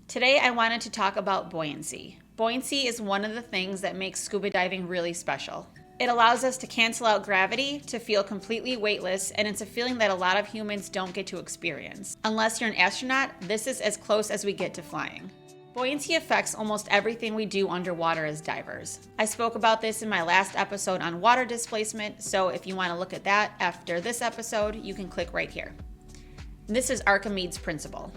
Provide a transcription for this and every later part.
Today I wanted to talk about buoyancy. Buoyancy is one of the things that makes scuba diving really special. It allows us to cancel out gravity, to feel completely weightless, and it's a feeling that a lot of humans don't get to experience. Unless you're an astronaut, this is as close as we get to flying. Buoyancy affects almost everything we do underwater as divers. I spoke about this in my last episode on water displacement, so if you want to look at that after this episode, you can click right here. This is Archimedes Principle.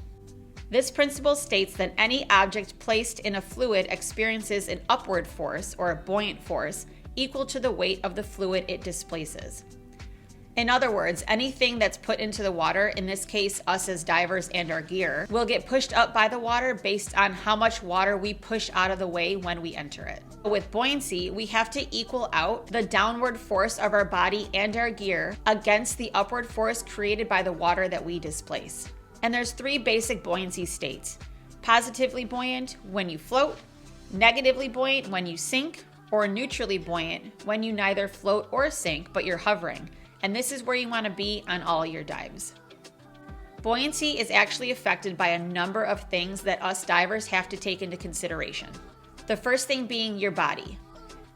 This principle states that any object placed in a fluid experiences an upward force, or a buoyant force, equal to the weight of the fluid it displaces. In other words, anything that's put into the water, in this case us as divers and our gear, will get pushed up by the water based on how much water we push out of the way when we enter it. With buoyancy, we have to equal out the downward force of our body and our gear against the upward force created by the water that we displace. And there's three basic buoyancy states: positively buoyant when you float, negatively buoyant when you sink, or neutrally buoyant when you neither float or sink but you're hovering. And this is where you want to be on all your dives. Buoyancy is actually affected by a number of things that us divers have to take into consideration. The first thing being your body.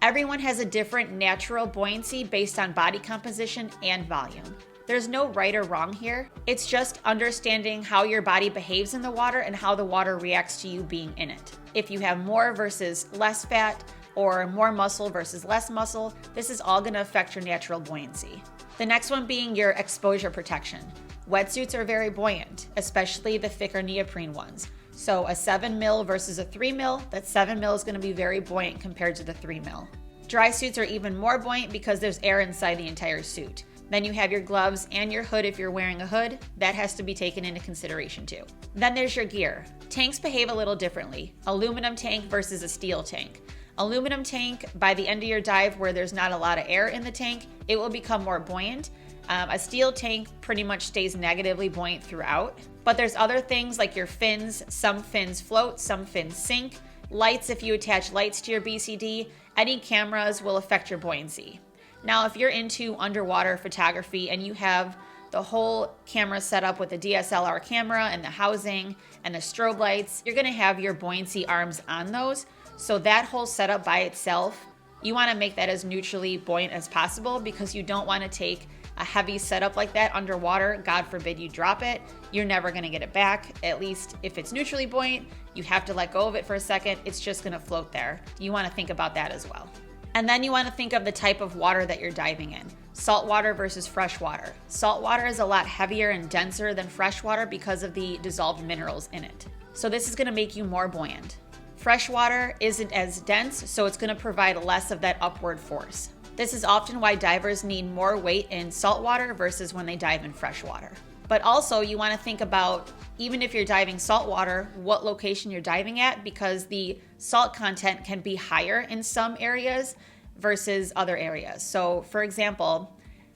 Everyone has a different natural buoyancy based on body composition and volume. There's no right or wrong here. It's just understanding how your body behaves in the water and how the water reacts to you being in it. If you have more versus less fat, or more muscle versus less muscle, this is all gonna affect your natural buoyancy. The next one being your exposure protection. Wetsuits are very buoyant, especially the thicker neoprene ones. So a 7 mil versus a 3 mil, that 7 mil is gonna be very buoyant compared to the 3 mil. Dry suits are even more buoyant because there's air inside the entire suit. Then you have your gloves and your hood if you're wearing a hood. That has to be taken into consideration too. Then there's your gear. Tanks behave a little differently. Aluminum tank versus a steel tank. Aluminum tank, by the end of your dive where there's not a lot of air in the tank, it will become more buoyant. A steel tank pretty much stays negatively buoyant throughout. But there's other things like your fins. Some fins float, some fins sink. Lights, if you attach lights to your BCD, any cameras will affect your buoyancy. Now, if you're into underwater photography and you have the whole camera set up with a DSLR camera and the housing and the strobe lights, you're gonna have your buoyancy arms on those. So that whole setup by itself, you wanna make that as neutrally buoyant as possible because you don't wanna take a heavy setup like that underwater. God forbid you drop it, you're never gonna get it back. At least if it's neutrally buoyant, you have to let go of it for a second. It's just gonna float there. You wanna think about that as well. And then you want to think of the type of water that you're diving in. Salt water versus fresh water. Salt water is a lot heavier and denser than fresh water because of the dissolved minerals in it. So this is going to make you more buoyant. Fresh water isn't as dense, so it's going to provide less of that upward force. This is often why divers need more weight in salt water versus when they dive in fresh water. But also you want to think about, even if you're diving saltwater, what location you're diving at, because the salt content can be higher in some areas versus other areas. So for example,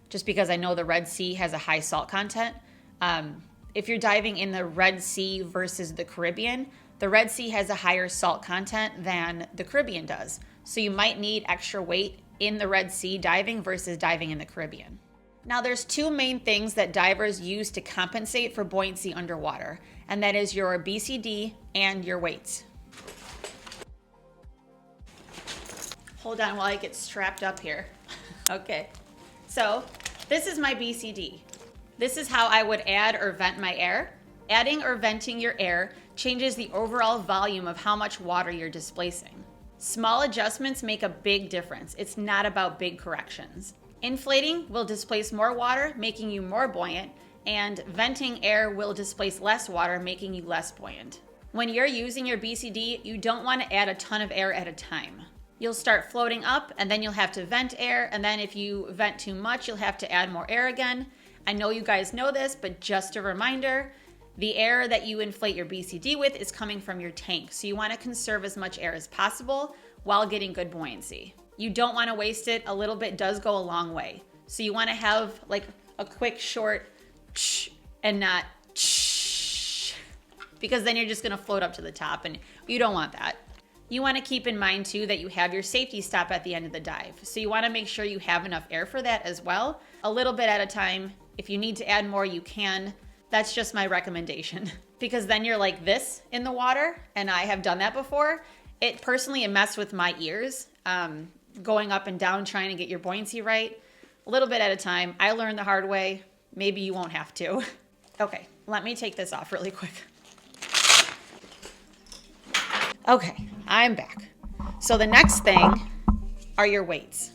just because I know the Red Sea has a high salt content, if you're diving in the Red Sea versus the Caribbean, the Red Sea has a higher salt content than the Caribbean does. So you might need extra weight in the Red Sea diving versus diving in the Caribbean. Now there's two main things that divers use to compensate for buoyancy underwater, and that is your BCD and your weights. Hold on while I get strapped up here. Okay, so this is my BCD. This is how I would add or vent my air. Adding or venting your air changes the overall volume of how much water you're displacing. Small adjustments make a big difference. It's not about big corrections. Inflating will displace more water, making you more buoyant, and venting air will displace less water, making you less buoyant. When you're using your BCD, you don't want to add a ton of air at a time. You'll start floating up, and then you'll have to vent air, and then if you vent too much, you'll have to add more air again. I know you guys know this, but just a reminder, the air that you inflate your BCD with is coming from your tank, so you want to conserve as much air as possible while getting good buoyancy. You don't want to waste it. A little bit does go a long way. So you want to have like a quick, short and not because then you're just going to float up to the top and you don't want that. You want to keep in mind too that you have your safety stop at the end of the dive. So you want to make sure you have enough air for that as well. A little bit at a time. If you need to add more, you can. That's just my recommendation. Because then you're like this in the water, and I have done that before. It messed with my ears, going up and down trying to get your buoyancy right. A little bit at a time. I learned the hard way. Maybe you won't have to. Okay, let me take this off really quick. Okay, I'm back. So the next thing are your weights.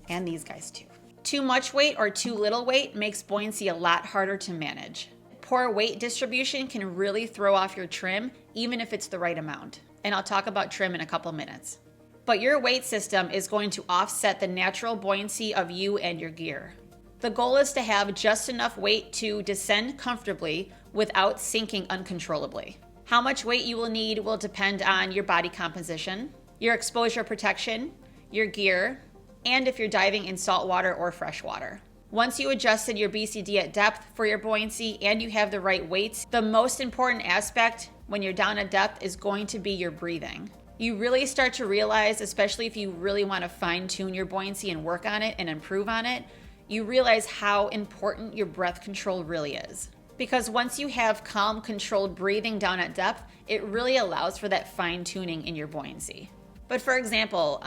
And these guys too. Too much weight or too little weight makes buoyancy a lot harder to manage. Poor weight distribution can really throw off your trim, even if it's the right amount. And I'll talk about trim in a couple minutes. But your weight system is going to offset the natural buoyancy of you and your gear. The goal is to have just enough weight to descend comfortably without sinking uncontrollably. How much weight you will need will depend on your body composition, your exposure protection, your gear, and if you're diving in salt water or fresh water. Once you adjusted your BCD at depth for your buoyancy and you have the right weights, the most important aspect when you're down at depth is going to be your breathing. You really start to realize, especially if you really want to fine tune your buoyancy and work on it and improve on it, you realize how important your breath control really is. Because once you have calm, controlled breathing down at depth, it really allows for that fine tuning in your buoyancy. But for example,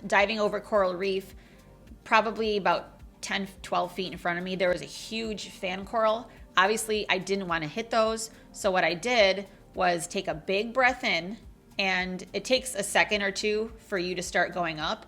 diving over coral reef, probably about 10, 12 feet in front of me, there was a huge fan coral. Obviously, I didn't want to hit those. So what I did was take a big breath in, and it takes a second or two for you to start going up.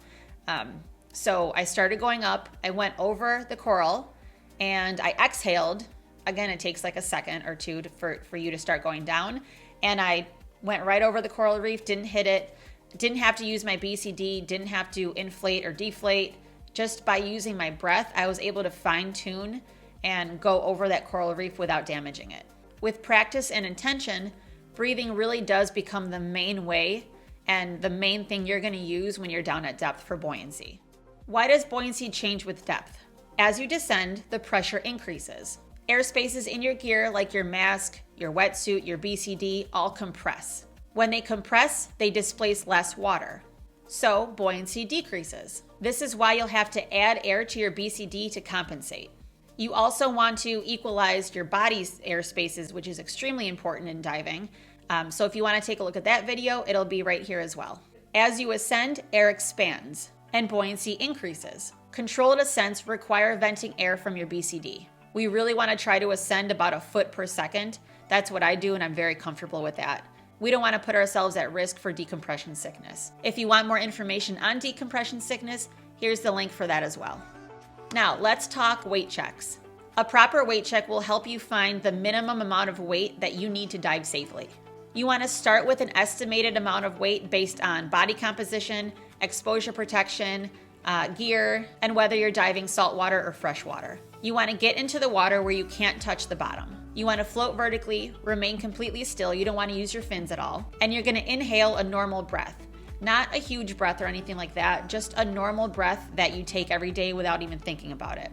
So I started going up, I went over the coral, and I exhaled. Again, it takes like a second or two for you to start going down. And I went right over the coral reef, didn't hit it, didn't have to use my BCD, didn't have to inflate or deflate. Just by using my breath, I was able to fine tune and go over that coral reef without damaging it. With practice and intention, breathing really does become the main way and the main thing you're going to use when you're down at depth for buoyancy. Why does buoyancy change with depth? As you descend, the pressure increases. Air spaces in your gear, like your mask, your wetsuit, your BCD, all compress. When they compress, they displace less water. So buoyancy decreases. This is why you'll have to add air to your BCD to compensate. You also want to equalize your body's air spaces, which is extremely important in diving. So if you want to take a look at that video, it'll be right here as well. As you ascend, air expands and buoyancy increases. Controlled ascents require venting air from your BCD. We really want to try to ascend about a foot per second. That's what I do, and I'm very comfortable with that. We don't want to put ourselves at risk for decompression sickness. If you want more information on decompression sickness, here's the link for that as well. Now, let's talk weight checks. A proper weight check will help you find the minimum amount of weight that you need to dive safely. You want to start with an estimated amount of weight based on body composition, exposure protection, gear, and whether you're diving saltwater or freshwater. You want to get into the water where you can't touch the bottom. You want to float vertically, remain completely still. You don't want to use your fins at all. And you're going to inhale a normal breath. Not a huge breath or anything like that, just a normal breath that you take every day without even thinking about it.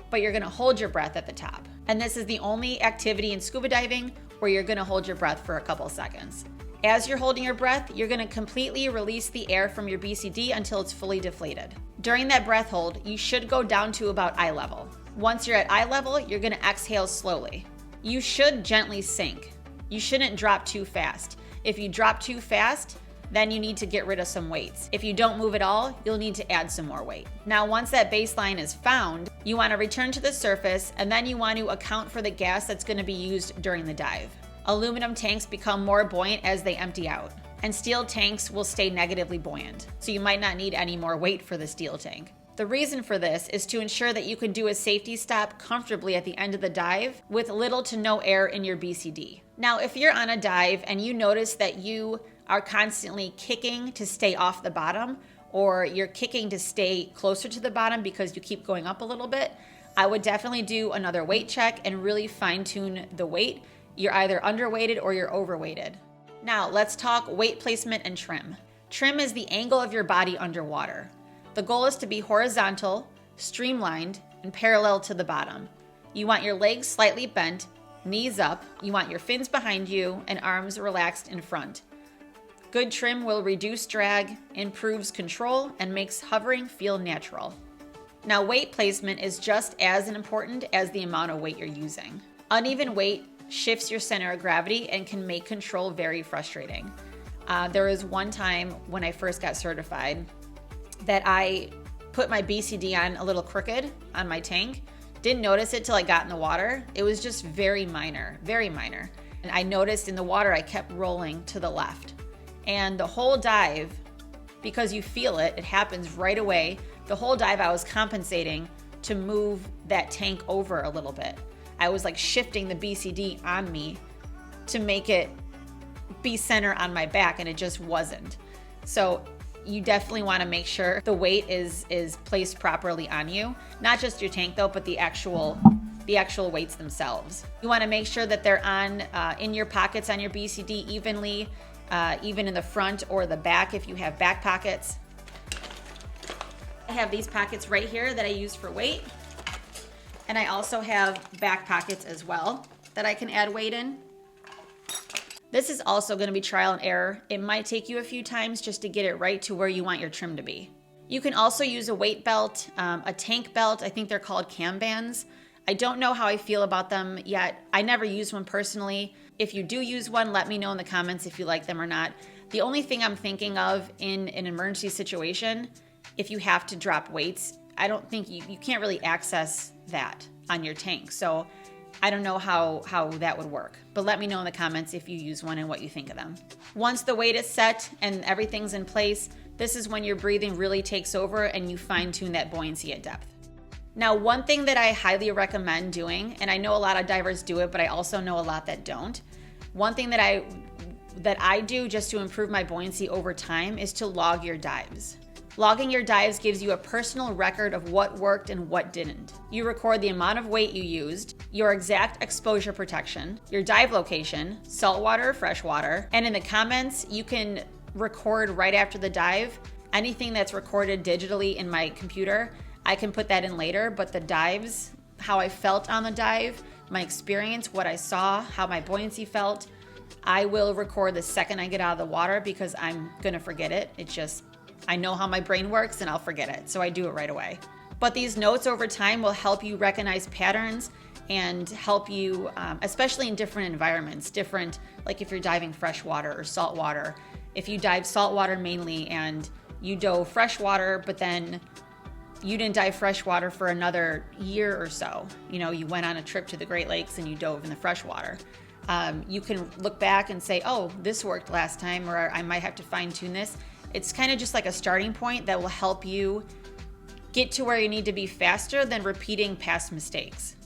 But you're going to hold your breath at the top. And this is the only activity in scuba diving where you're going to hold your breath for a couple seconds. As you're holding your breath, you're going to completely release the air from your BCD until it's fully deflated. During that breath hold, you should go down to about eye level. Once you're at eye level, you're going to exhale slowly. You should gently sink. You shouldn't drop too fast. If you drop too fast, then you need to get rid of some weights. If you don't move at all, you'll need to add some more weight. Now, once that baseline is found, you want to return to the surface, and then you want to account for the gas that's going to be used during the dive. Aluminum tanks become more buoyant as they empty out, and steel tanks will stay negatively buoyant, so you might not need any more weight for the steel tank. The reason for this is to ensure that you can do a safety stop comfortably at the end of the dive with little to no air in your BCD. Now, if you're on a dive and you notice that you are constantly kicking to stay off the bottom, or you're kicking to stay closer to the bottom because you keep going up a little bit, I would definitely do another weight check and really fine tune the weight. You're either underweighted or you're overweighted. Now, let's talk weight placement and trim. Trim is the angle of your body underwater. The goal is to be horizontal, streamlined, and parallel to the bottom. You want your legs slightly bent, knees up, you want your fins behind you, and arms relaxed in front. Good trim will reduce drag, improves control, and makes hovering feel natural. Now, weight placement is just as important as the amount of weight you're using. Uneven weight shifts your center of gravity and can make control very frustrating. There was one time when I first got certified that I put my BCD on a little crooked on my tank. Didn't notice it till I got in the water. It was just very minor, very minor. And I noticed in the water I kept rolling to the left. And the whole dive, because you feel it, it happens right away. The whole dive I was compensating to move that tank over a little bit. I was like shifting the BCD on me to make it be center on my back, and it just wasn't. So you definitely want to make sure the weight is placed properly on you. Not just your tank though, but the actual weights themselves. You want to make sure that they're on in your pockets on your BCD evenly, even in the front or the back if you have back pockets. I have these pockets right here that I use for weight. And I also have back pockets as well that I can add weight in. This is also going to be trial and error. It might take you a few times just to get it right to where you want your trim to be. You can also use a weight belt, a tank belt. I think they're called cam bands. I don't know how I feel about them yet. I never used one personally. If you do use one, let me know in the comments if you like them or not. The only thing I'm thinking of in an emergency situation, if you have to drop weights, I don't think you can't really access that on your tank. So I don't know how that would work, but let me know in the comments if you use one and what you think of them. Once the weight is set and everything's in place, this is when your breathing really takes over and you fine tune that buoyancy at depth. Now, one thing that I highly recommend doing, and I know a lot of divers do it, but I also know a lot that don't. One thing that I do just to improve my buoyancy over time is to log your dives. Logging your dives gives you a personal record of what worked and what didn't. You record the amount of weight you used, your exact exposure protection, your dive location, saltwater or freshwater, and in the comments, you can record right after the dive. Anything that's recorded digitally in my computer, I can put that in later, but the dives, how I felt on the dive, my experience, what I saw, how my buoyancy felt, I will record the second I get out of the water because I'm gonna forget it. I know how my brain works and I'll forget it, so I do it right away. But these notes over time will help you recognize patterns and help you, especially in different environments, like if you're diving freshwater or saltwater. If you dive saltwater mainly and you dove freshwater, but then you didn't dive freshwater for another year or so. You know, you went on a trip to the Great Lakes and you dove in the freshwater. You can look back and say, oh, this worked last time, or I might have to fine tune this. It's kind of just like a starting point that will help you get to where you need to be faster than repeating past mistakes.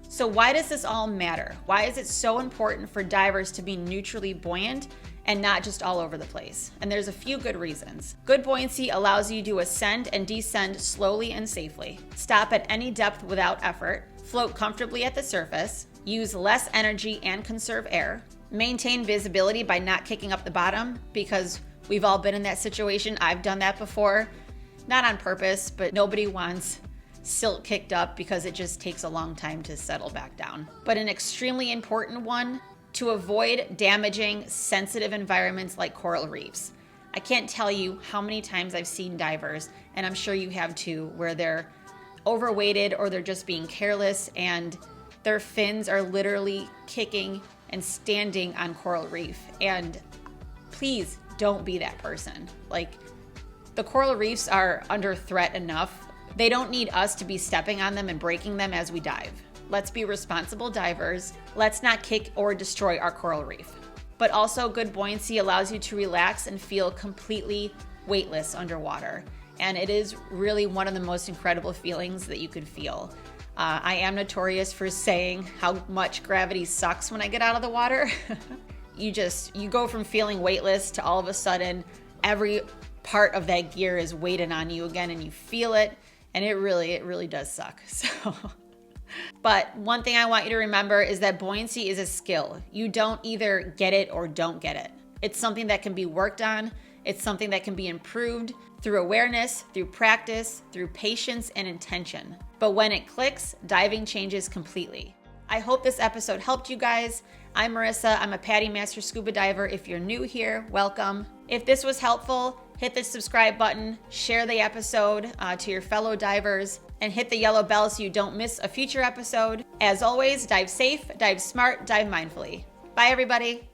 So why does this all matter? Why is it so important for divers to be neutrally buoyant and not just all over the place? And there's a few good reasons. Good buoyancy allows you to ascend and descend slowly and safely, stop at any depth without effort, float comfortably at the surface, use less energy and conserve air, maintain visibility by not kicking up the bottom, because we've all been in that situation. I've done that before, not on purpose, but nobody wants silt kicked up because it just takes a long time to settle back down. But an extremely important one, to avoid damaging sensitive environments like coral reefs. I can't tell you how many times I've seen divers, and I'm sure you have too, where they're overweighted or they're just being careless and their fins are literally kicking and standing on coral reef. And please don't be that person. Like, the coral reefs are under threat enough. They don't need us to be stepping on them and breaking them as we dive. Let's be responsible divers. Let's not kick or destroy our coral reef. But also, good buoyancy allows you to relax and feel completely weightless underwater. And it is really one of the most incredible feelings that you could feel. I am notorious for saying how much gravity sucks when I get out of the water. You go from feeling weightless to all of a sudden every part of that gear is weighted on you again and you feel it, and it really does suck. So, but one thing I want you to remember is that buoyancy is a skill. You don't either get it or don't get it. It's something that can be worked on. It's something that can be improved through awareness, through practice, through patience and intention. But when it clicks, diving changes completely. I hope this episode helped you guys. I'm Marissa. I'm a PADI Master Scuba Diver. If you're new here, welcome. If this was helpful, hit the subscribe button, share the episode to your fellow divers. and hit the yellow bell so you don't miss a future episode. As always, dive safe, dive smart, dive mindfully. Bye, everybody.